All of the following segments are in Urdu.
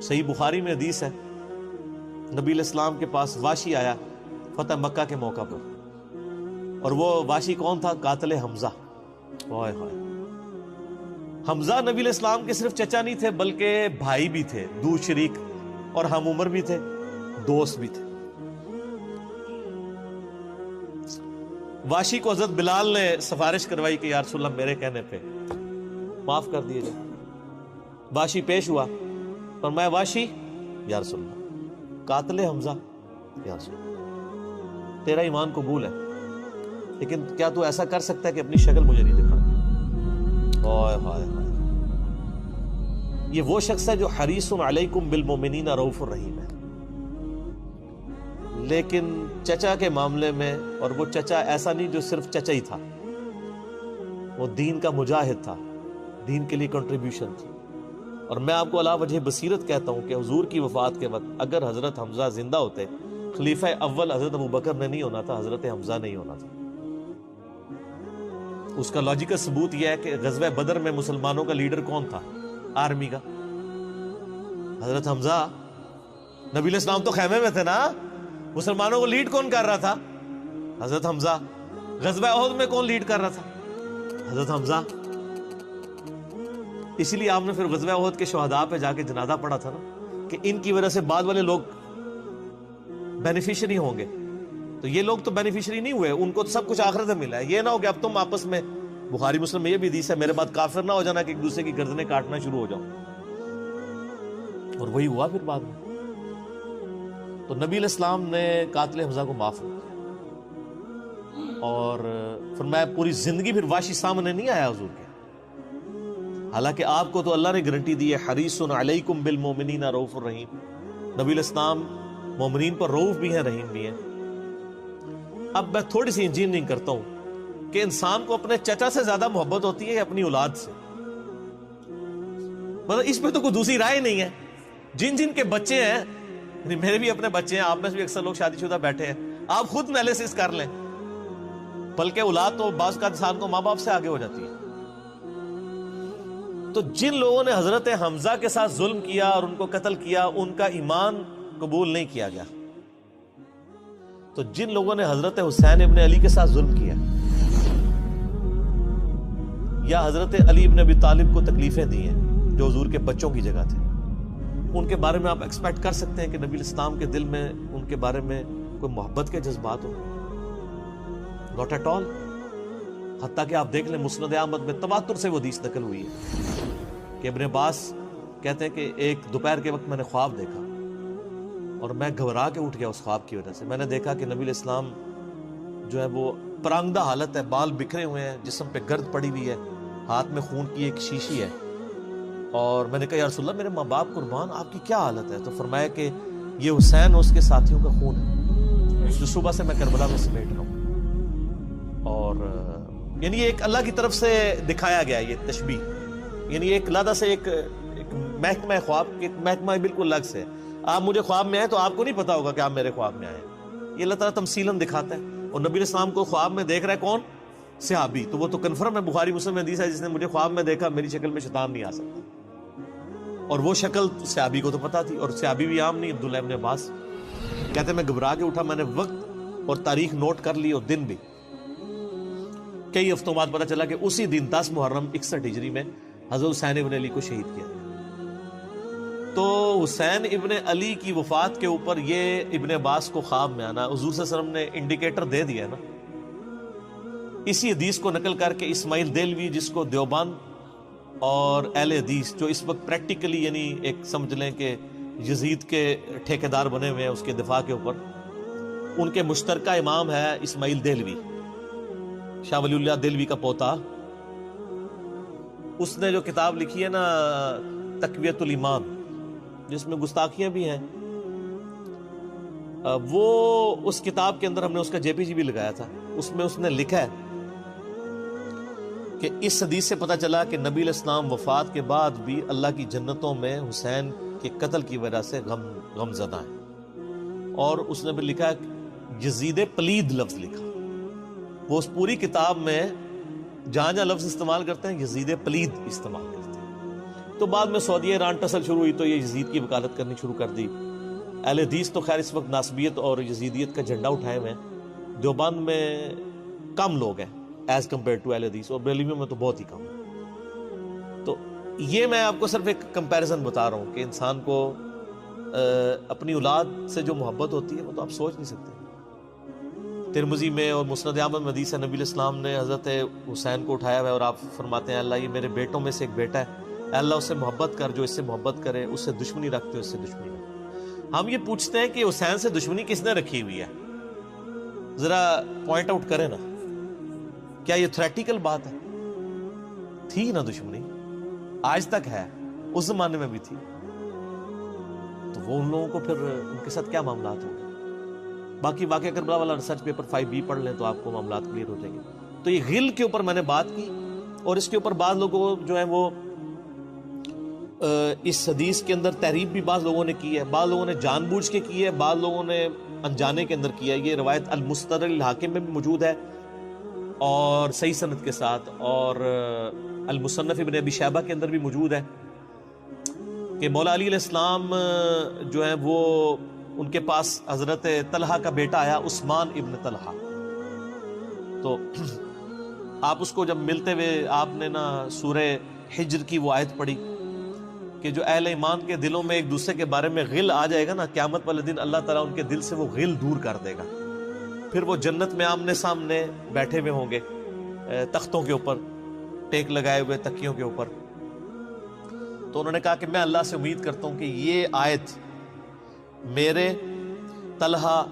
صحیح بخاری میں حدیث ہے، نبی علیہ السلام کے پاس واشی آیا فتح مکہ کے موقع پر، اور وہ واشی کون تھا؟ قاتل حمزہ۔ ہائے ہائے، حمزہ نبی علیہ السلام کے صرف چچا نہیں تھے بلکہ بھائی بھی تھے، دو شریک اور ہم عمر بھی تھے، دوست بھی تھے۔ واشی کو حضرت بلال نے سفارش کروائی کہ یا رسول اللہ میرے کہنے پہ معاف کر دیے جائے۔ واشی پیش ہوا، فرمایا واشی یا رسول اللہ قاتل حمزہ، یا رسول اللہ تیرا ایمان قبول ہے، لیکن کیا تو ایسا کر سکتا ہے کہ اپنی شکل مجھے نہیں دکھا؟ ہائے ہائے ہائے، یہ وہ شخص ہے جو حریص علیکم بالمؤمنین رؤوف الرحیم ہے، لیکن چچا کے معاملے میں، اور وہ چچا ایسا نہیں جو صرف چچا ہی تھا، وہ دین کا مجاہد تھا، دین کے لیے کنٹریبیوشن تھی۔ اور میں آپ کو علا وجہ بصیرت کہتا ہوں کہ حضور کی وفات کے وقت اگر حضرت حمزہ زندہ ہوتے، خلیفہ اول حضرت ابوبکر نے نہیں ہونا تھا، حضرت حمزہ نہیں ہونا تھا۔ اس کا لاجیکل ثبوت یہ ہے کہ غزوہ بدر میں مسلمانوں کا لیڈر کون تھا آرمی کا؟ حضرت حمزہ۔ نبی علیہ السلام تو خیمے میں تھے نا، مسلمانوں کو لیڈ کون کر رہا تھا؟ حضرت حمزہ۔ غزوہ احد میں کون لیڈ کر رہا تھا؟ حضرت حمزہ۔ اسی لیے آپ نے پھر غزوہ احد کے شہداء پہ جا کے جنازہ پڑھا تھا نا، کہ ان کی وجہ سے بعد والے لوگ بینیفیشری ہوں گے، تو یہ لوگ تو بینیفیشری نہیں ہوئے، ان کو تو سب کچھ آخرت میں ملا ہے۔ یہ نہ ہو کہ اب تم آپس میں، بخاری مسلم میں یہ بھی حدیث ہے، میرے بعد کافر نہ ہو جانا کہ ایک دوسرے کی گردنیں کاٹنا شروع ہو جاؤ، اور وہی ہوا پھر بعد میں۔ تو نبی علیہ السلام نے قاتل حمزہ کو معاف کیا، اور فرمایا پوری زندگی پھر واشی سامنے نہیں آیا حضور کے، حالانکہ آپ کو تو اللہ نے گارنٹی دی ہے حریص علیکم بالمؤمنین رؤوف الرحیم۔ نبی علیہ السلام مومنین پر رؤوف بھی ہیں، رحیم بھی ہیں۔ اب میں تھوڑی سی انجینئرنگ کرتا ہوں کہ انسان کو اپنے چچا سے زیادہ محبت ہوتی ہے یا اپنی اولاد سے؟ مطلب اس پہ تو کوئی دوسری رائے نہیں ہے۔ جن جن کے بچے ہیں، یعنی میرے بھی اپنے بچے ہیں، آپ میں سے بھی اکثر لوگ شادی شدہ بیٹھے ہیں، آپ خود انالیسس کر لیں، بلکہ اولاد تو بعض کا انسان کو ماں باپ سے آگے ہو جاتی ہے۔ تو جن لوگوں نے حضرت حمزہ کے ساتھ ظلم کیا اور ان کو قتل کیا، ان کا ایمان قبول نہیں کیا گیا۔ تو جن لوگوں نے حضرت حسین ابن علی کے ساتھ ظلم کیا، یا حضرت علی ابن ابی طالب کو تکلیفیں دی ہیں جو حضور کے بچوں کی جگہ تھے، ان کے بارے میں آپ ایکسپیکٹ کر سکتے ہیں کہ نبی الاسلام کے دل میں ان کے بارے میں کوئی محبت کے جذبات ہوں؟ Not at all. حتیٰ کہ آپ دیکھ لیں مسند احمد میں تواتر سے وہ حدیث نقل ہوئی ہے کہ ابن عباس کہتے ہیں کہ ایک دوپہر کے وقت میں نے خواب دیکھا اور میں گھبرا کے اٹھ گیا اس خواب کی وجہ سے۔ میں نے دیکھا کہ نبی علیہ السلام جو ہے وہ پرانگدہ حالت ہے، بال بکھرے ہوئے ہیں، جسم پہ گرد پڑی ہوئی ہے، ہاتھ میں خون کی ایک شیشی ہے، اور میں نے کہا یا رسول اللہ میرے ماں باپ قربان، آپ کی کیا حالت ہے؟ تو فرمایا کہ یہ حسین اور اس کے ساتھیوں کا خون ہے جو صبح سے میں کربلا میں سمیٹ رہا ہوں۔ اور یعنی یہ ایک اللہ کی طرف سے دکھایا گیا یہ تشبیہ، یعنی ایک علیحدہ سے ایک محکمہ خواب، ایک محکمہ بالکل الگ سے۔ آپ مجھے خواب میں آئے تو آپ کو نہیں پتا ہوگا کہ آپ میرے خواب میں آئے، یہ اللہ تعالیٰ تمثیلاً دکھاتا ہے۔ اور نبی علیہ السلام کو خواب میں دیکھ رہا ہے کون؟ صحابی، تو وہ تو کنفرم ہے، بخاری مسلم میں حدیث ہے، جس نے مجھے خواب میں دیکھا میری شکل میں شیطان نہیں آ سکتا، اور وہ شکل صحابی کو تو پتا تھی، اور صحابی بھی عام نہیں، عبداللہ ابن عباس کہتے ہیں میں گھبرا کے اٹھا، میں نے وقت اور تاریخ نوٹ کر لی اور دن بھی۔ کئی ہفتوں بعد پتا چلا کہ اسی دن 10 محرم 61 ہجری میں حضرت حسین ابن علی کو شہید کیا۔ تو حسین ابن علی کی وفات کے اوپر یہ ابن عباس کو خواب میں آنا حضور صلی اللہ علیہ وسلم نے انڈیکیٹر دے دیا نا، اسی حدیث کو نقل کر کے اسماعیل دہلوی، جس کو دیوبند اور اہل حدیث جو اس وقت پریکٹیکلی یعنی ایک سمجھ لیں کہ یزید کے ٹھیکیدار بنے ہوئے ہیں اس کے دفاع کے اوپر، ان کے مشترکہ امام ہے اسماعیل دہلوی، شاہ ولی اللہ دہلوی کا پوتا۔ اس نے جو کتاب لکھی ہے نا تقویت الایمان، جس میں گستاخیاں بھی ہیں، وہ اس کتاب کے اندر ہم نے اس کا جے پی جی بھی لگایا تھا، اس میں اس نے لکھا ہے کہ اس حدیث سے پتہ چلا کہ نبی علیہ السلام وفات کے بعد بھی اللہ کی جنتوں میں حسین کے قتل کی وجہ سے غم زدہ ہیں۔ اور اس نے بھی لکھا ہے یزید پلید لفظ لکھا، وہ اس پوری کتاب میں جہاں جہاں لفظ استعمال کرتے ہیں یزید پلید استعمال کرتے ہیں۔ تو بعد میں سعودیہ ایران ٹسل شروع ہوئی تو یہ یزید کی وکالت کرنی شروع کر دی. اہل حدیث تو خیر اس وقت ناسبیت اور یزیدیت کا جھنڈا اٹھائے ہوئے ہیں. دیوبند میں کم لوگ ہیں ایز کمپیئر ٹو اہل حدیث, اور بریلویوں میں تو بہت ہی کم. تو یہ میں آپ کو صرف ایک کمپیریزن بتا رہا ہوں کہ انسان کو اپنی اولاد سے جو محبت ہوتی ہے وہ تو آپ سوچ نہیں سکتے. ترمذی میں اور مسند احمد میں حدیث ہے, نبی علیہ السلام نے حضرت حسین کو اٹھایا ہوا ہے اور آپ فرماتے ہیں اللہ یہ میرے بیٹوں میں سے ایک بیٹا ہے, اے اللہ اس سے محبت کر جو اس سے محبت کرے, اس سے دشمنی رکھ جو اس سے دشمنی رکھ. ہم یہ پوچھتے ہیں کہ حسین سے دشمنی کس نے رکھی ہوئی ہے, ذرا پوائنٹ آؤٹ کریں نا. کیا یہ تھریٹیکل بات ہے؟ تھی نا دشمنی, آج تک ہے, اس زمانے میں بھی تھی. تو وہ ان لوگوں کو پھر ان کے ساتھ کیا معاملات ہوں گے؟ باقی واقعہ کربلا والا ریسرچ پیپر 5B پڑھ لیں تو آپ کو معاملات کلیئر ہو جائیں گے. تو یہ غل کے اوپر میں نے بات کی, اور اس کے اوپر بعض لوگوں جو ہیں وہ اس حدیث کے اندر تحریف بھی بعض لوگوں نے کی ہے, بعض لوگوں نے جان بوجھ کے کی ہے, بعض لوگوں نے انجانے کے اندر کیا ہے. یہ روایت المستدرک الحاکم میں بھی موجود ہے اور صحیح سند کے ساتھ, اور المصنف ابن ابی شیبہ کے اندر بھی موجود ہے کہ مولا علی علیہ السلام جو ہیں وہ ان کے پاس حضرت طلحہ کا بیٹا آیا, عثمان ابن طلحہ. تو آپ اس کو جب ملتے ہوئے آپ نے نا سورہ حجر کی وہ آیت پڑھی کہ جو اہل ایمان کے دلوں میں ایک دوسرے کے بارے میں غل آ جائے گا نا, قیامت والے دن اللہ تعالیٰ ان کے دل سے وہ غل دور کر دے گا. پھر وہ جنت میں آمنے سامنے بیٹھے ہوئے ہوں گے تختوں کے اوپر, ٹیک لگائے ہوئے تکیوں کے اوپر. تو انہوں نے کہا کہ میں اللہ سے امید کرتا ہوں کہ یہ آیت میرے, طلحہ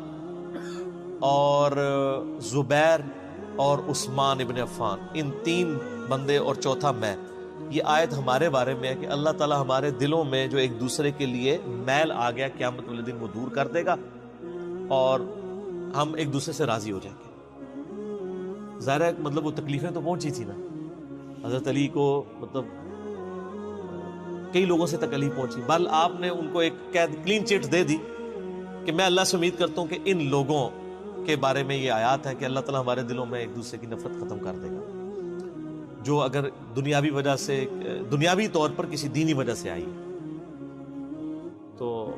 اور زبیر اور عثمان ابن عفان, ان 3 بندے اور چوتھا میں, یہ آیت ہمارے بارے میں ہے کہ اللہ تعالیٰ ہمارے دلوں میں جو ایک دوسرے کے لیے میل آ گیا قیامت والے دن وہ دور کر دے گا اور ہم ایک دوسرے سے راضی ہو جائیں گے. ظاہر ہے مطلب وہ تکلیفیں تو پہنچی تھی نا حضرت علی کو, مطلب کئی لوگوں سے تکلیف پہنچی. بل آپ نے ان کو ایک کلین چٹ دے دی کہ میں اللہ سے امید کرتا ہوں کہ ان لوگوں کے بارے میں یہ آیات ہے کہ اللہ تعالیٰ ہمارے دلوں میں ایک دوسرے کی نفرت ختم کر دے گا, جو اگر دنیاوی وجہ سے, دنیاوی طور پر کسی دینی وجہ سے آئی. تو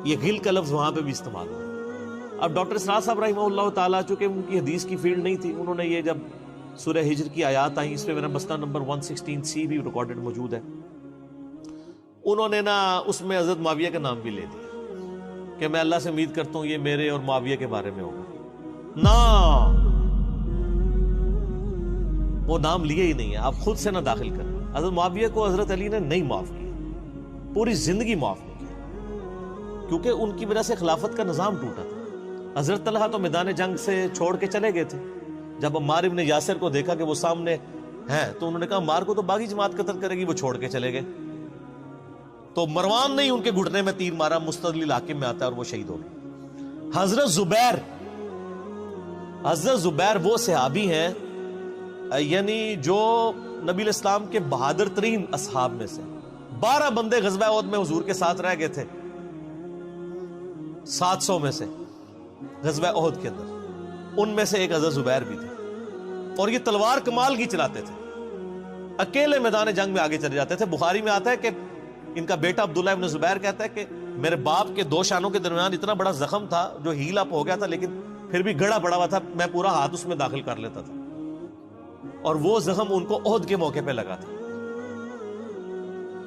یہ غل کا لفظ وہاں پہ بھی استعمال ہوا. اب ڈاکٹر اسرار صاحب رحمہ اللہ تعالیٰ, چونکہ ان کی حدیث کی فیلڈ نہیں تھی, انہوں نے یہ جب سورہ ہجر کی آیات آئیں, اس پہ میرا مسئلہ نمبر 116C بھی ریکارڈڈ موجود ہے, انہوں نے نا اس میں حضرت معاویہ کا نام بھی لے دیا کہ میں اللہ سے امید کرتا ہوں یہ میرے اور معاویہ کے بارے میں ہوگا. نا وہ نام لیے ہی نہیں ہے, آپ خود سے نہ داخل کریں. حضرت معاویہ کو حضرت علی نے نہیں معاف کیا, پوری زندگی معاف نہیں کیا, کیونکہ ان کی وجہ سے خلافت کا نظام ٹوٹا تھا. حضرت طلحہ تو میدان جنگ سے چھوڑ کے چلے گئے تھے. جب عمار ابن یاسر کو دیکھا کہ وہ سامنے ہیں تو انہوں نے کہا عمار کو تو باغی جماعت قتل کرے گی, وہ چھوڑ کے چلے گئے. تو مروان نے ان کے گھٹنے میں تیر مارا, مستدل الحاکم میں آتا ہے, اور وہ شہید ہو گئے. حضرت زبیر وہ صحابی ہیں یعنی جو نبی علیہ السلام کے بہادر ترین اصحاب میں سے. 12 بندے غزوہ احد میں حضور کے ساتھ رہ گئے تھے 700 میں سے غزوہ احد کے اندر, ان میں سے ایک حضرت زبیر بھی تھے. اور یہ تلوار کمال کی چلاتے تھے, اکیلے میدان جنگ میں آگے چلے جاتے تھے. بخاری میں آتا ہے کہ ان کا بیٹا عبداللہ ابن زبیر کہتا ہے کہ میرے باپ کے 2 شانوں کے درمیان اتنا بڑا زخم تھا جو ہیل اپ ہو گیا تھا, لیکن پھر بھی گڑا پڑا ہوا تھا, میں پورا ہاتھ اس میں داخل کر لیتا تھا, اور وہ زخم ان کو احد کے موقع پہ لگا تھا.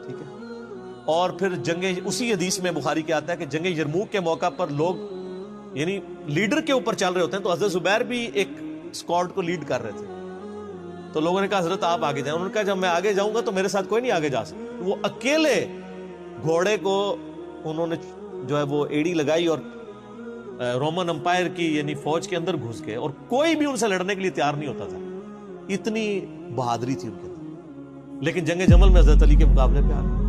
ٹھیک ہے. اور پھر جنگ, اسی حدیث میں بخاری کے آتا ہے کہ جنگ یرموک کے موقع پر لوگ یعنی لیڈر کے اوپر چل رہے ہوتے ہیں, تو حضرت زبیر بھی ایک اسکواڈ کو لیڈ کر رہے تھے. تو لوگوں نے کہا حضرت آپ آگے جائیں. انہوں نے کہا جب میں آگے جاؤں گا تو میرے ساتھ کوئی نہیں آگے جا سکتا. وہ اکیلے گھوڑے کو انہوں نے جو ہے وہ ایڑی لگائی اور رومن امپائر کی یعنی فوج کے اندر گھس گئے, اور کوئی بھی ان سے لڑنے کے لیے تیار نہیں ہوتا تھا. اتنی بہادری تھی ان کے اندر. لیکن جنگ جمل میں حضرت علی کے مقابلے پہ آ گئے.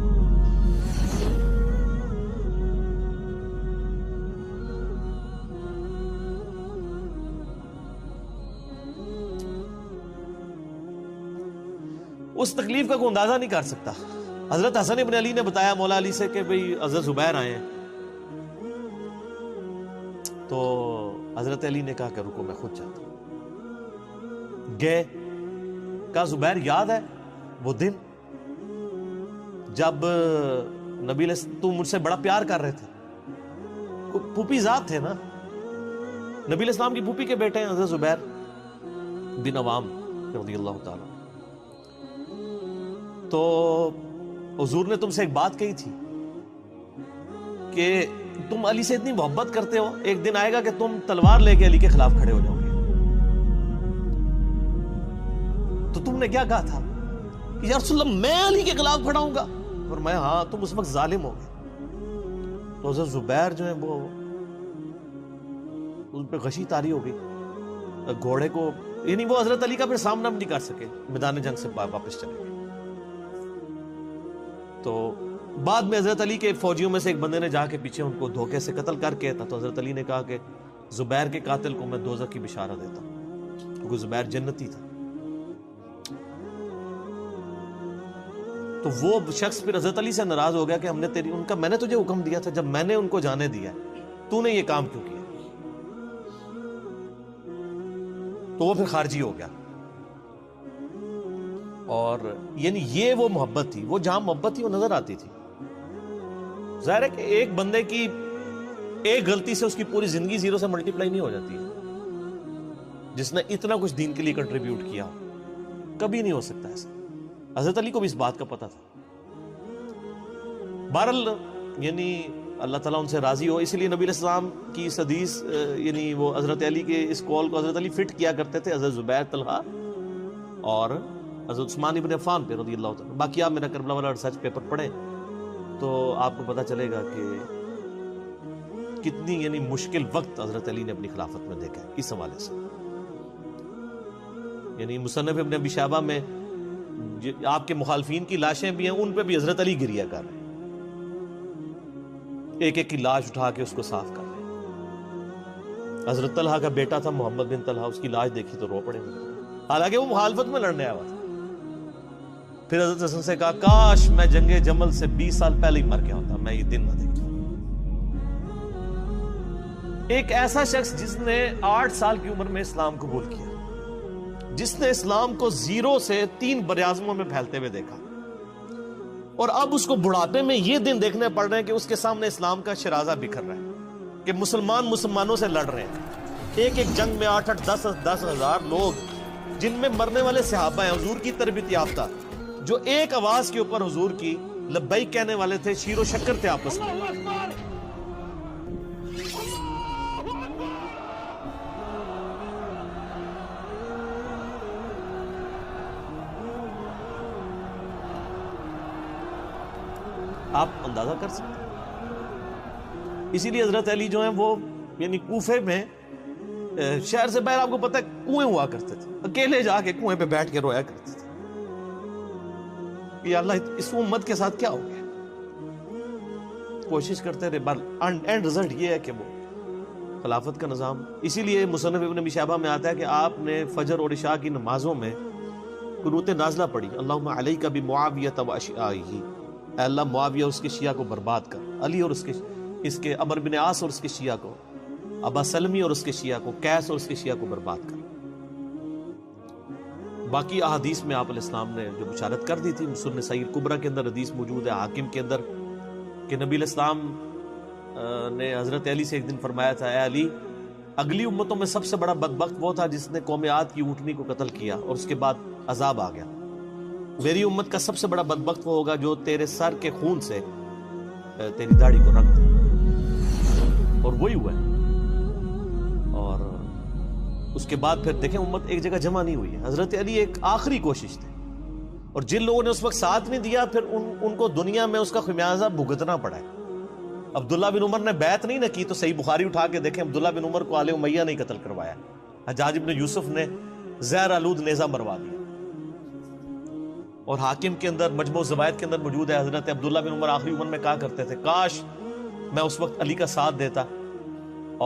اس تکلیف کا کوئی اندازہ نہیں کر سکتا. حضرت حسن ابن علی نے بتایا مولا علی سے کہ بھئی حضرت زبیر آئے ہیں, تو حضرت علی نے کہا کہ رکو میں خود چاہتا ہوں. گئے, کہا زبیر یاد ہے وہ دن جب نبی تم مجھ سے بڑا پیار کر رہے تھے، پھوپھی ذات تھے نا، نبی علیہ السلام کی پھوپھی کے بیٹے ہیں حضرت زبیر بن عوام رضی اللہ تعالیٰ. تو حضور نے تم سے ایک بات کہی تھی کہ تم علی سے اتنی محبت کرتے ہو، ایک دن آئے گا کہ تم تلوار لے کے علی کے خلاف کھڑے ہو جاؤ گے. تو تم نے کیا کہا تھا کہ یا رسول اللہ میں علی کے خلاف کھڑا ہوں گا؟ فرمایا ہاں تم اس وقت ظالم ہو گئے. تو حضرت زبیر جو ہے وہ ان پہ غشی طاری ہو گئی، گھوڑے کو، یعنی وہ حضرت علی کا پھر سامنا بھی نہیں کر سکے، میدان جنگ سے واپس چلے گئے. تو بعد میں حضرت علی کے فوجیوں میں سے ایک بندے نے جا کے پیچھے ان کو دھوکے سے قتل کر کے تھا. تو حضرت علی نے کہا کہ زبیر کے قاتل کو میں دوزخ کی بشارت دیتا ہوں، کیونکہ زبیر جنتی تھا. تو وہ شخص پھر حضرت علی سے ناراض ہو گیا کہ ہم نے میں نے تجھے حکم دیا تھا، جب میں نے ان کو جانے دیا تو نے یہ کام کیوں کیا؟ تو وہ پھر خارجی ہو گیا. اور یعنی یہ وہ محبت تھی، وہ جہاں محبت تھی وہ نظر آتی تھی. ظاہر ہے کہ ایک بندے کی ایک غلطی سے اس کی پوری زندگی زیرو سے ملٹیپلائی نہیں ہو جاتی ہے. جس نے اتنا کچھ دین کے لیے کنٹریبیوٹ کیا کبھی نہیں ہو سکتا ایسا. حضرت علی کو بھی اس بات کا پتہ تھا. بہرحال یعنی اللہ تعالیٰ ان سے راضی ہو، اسی لیے نبی علیہ السلام کی اس حدیث یعنی وہ حضرت علی کے اس قول کو حضرت علی فٹ کیا کرتے تھے حضرت زبیر، طلحہ اور حضرت عثمان ابن عفان پہ رضی اللہ تعالیٰ. باقی آپ میرا کربلا والا ریسرچ پیپر پڑھیں تو آپ کو پتہ چلے گا کہ کتنی یعنی مشکل وقت حضرت علی نے اپنی خلافت میں دیکھا ہے اس حوالے سے. یعنی مصنف ابن ابی شیبہ میں آپ کے مخالفین کی لاشیں بھی ہیں، ان پہ بھی حضرت علی گریہ کر رہے ہیں، ایک ایک کی لاش اٹھا کے اس کو صاف کر رہے ہیں. حضرت طلحہ کا بیٹا تھا محمد بن طلحہ، اس کی لاش دیکھی تو رو پڑے، حالانکہ وہ مخالفت میں لڑنے آیا تھا. پھر حضرت حسن سے کہا کاش میں جنگ جمل سے 20 سال پہلے ہی مر گیا ہوتا، میں یہ دن نہ دیکھتا. ایک ایسا شخص جس نے 8 سال کی عمر میں اسلام قبول کیا، جس نے اسلام کو زیرو سے 3 براعظموں میں پھیلتے ہوئے دیکھا، اور اب اس کو بڑھاپے میں یہ دن دیکھنے پڑ رہے ہیں کہ اس کے سامنے اسلام کا شرازہ بکھر رہا ہے، کہ مسلمانوں سے لڑ رہے ہیں. ایک ایک جنگ میں 8-8 10 ہزار لوگ، جن میں مرنے والے صحابہ ہیں حضور کی تربیت یافتہ، جو ایک آواز کے اوپر حضور کی لبیک کہنے والے تھے، شیر و شکر تھے آپس میں. آپ اندازہ کر سکتے ہیں. اسی لیے حضرت علی جو ہیں وہ یعنی کوفے میں شہر سے باہر آپ کو پتہ ہے کنویں ہوا کرتے تھے، اکیلے جا کے کنویں پہ بیٹھ کے رویا کرتے تھے کہ اللہ اس امت کے ساتھ کیا ہو گیا. کوشش کرتے رہے، اینڈ رزلٹ یہ ہے کہ وہ خلافت کا نظام. اسی لیے مصنف ابن ابی شیبہ میں آتا ہے کہ آپ نے فجر اور عشاء کی نمازوں میں قنوت نازلہ پڑھی، اللہم علیک بمعاویہ و اشعائہ، اے اللہ معاویہ اس کے شیعہ کو برباد کر، علی اور اس کے عمر بن عاص اور اس کے شیعہ کو، ابا سلمی اور اس کے شیعہ کو، قیس اور اس کے شیعہ کو برباد کر. باقی احادیث میں آپ علیہ السلام نے جو بشارت کر دی تھی، سنن سعید کبریٰ کے اندر حدیث موجود ہے، حاکم کے اندر، کہ نبی علیہ السلام نے حضرت علی سے ایک دن فرمایا تھا، اے علی اگلی امتوں میں سب سے بڑا بدبخت وہ تھا جس نے قوم عاد کی اونٹنی کو قتل کیا اور اس کے بعد عذاب آ گیا. میری امت کا سب سے بڑا بدبخت وہ ہوگا جو تیرے سر کے خون سے تیری داڑھی کو رنگ دے. اور وہی ہوا ہے. اور اس کے بعد پھر دیکھیں امت ایک جگہ جمع نہیں ہوئی ہے. حضرت علی ایک آخری کوشش تھی، اور جن لوگوں نے اس وقت ساتھ نہیں دیا پھر ان کو دنیا میں اس کا خمیازہ بھگتنا پڑا ہے. عبداللہ بن عمر نے بیعت نہیں نہ کی تو صحیح بخاری اٹھا کے دیکھیں، عبداللہ بن عمر کو آل امیہ نہیں قتل کروایا، حجاج بن یوسف نے زہر آلود نیزہ مروا دیا. اور حاکم کے اندر مجموع الزوائد کے اندر موجود ہے، حضرت عبداللہ بن عمر آخری عمر میں کہا کرتے تھے کاش میں اس وقت علی کا ساتھ دیتا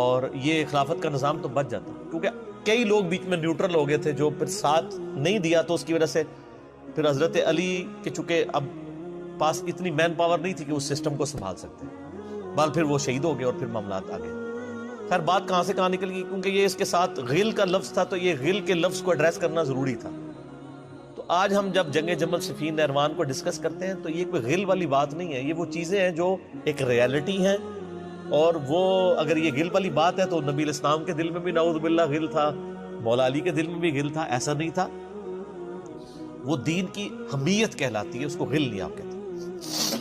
اور یہ خلافت کا نظام تو بچ جاتا. کیونکہ کئی لوگ بیچ میں نیوٹرل ہو گئے تھے جو پھر ساتھ نہیں دیا، تو اس کی وجہ سے پھر حضرت علی کے چونکہ اب پاس اتنی مین پاور نہیں تھی کہ اس سسٹم کو سنبھال سکتے، بعد پھر وہ شہید ہو گئے اور پھر معاملات آ گئے. خیر بات کہاں سے کہاں نکل گئی، کیونکہ یہ اس کے ساتھ غل کا لفظ تھا، تو یہ غل کے لفظ کو ایڈریس کرنا ضروری تھا. تو آج ہم جب جنگ جمل صفین نہروان کو ڈسکس کرتے ہیں تو یہ کوئی غل والی بات نہیں ہے، یہ وہ چیزیں ہیں جو ایک ریالٹی ہیں، اور وہ اگر یہ غل والی بات ہے تو نبی علیہ السلام کے دل میں بھی نعوذ باللہ غل تھا، مولا علی کے دل میں بھی غل تھا، ایسا نہیں تھا۔ وہ دین کی حمیت کہلاتی ہے، اس کو غل نہیں آپ کہتے۔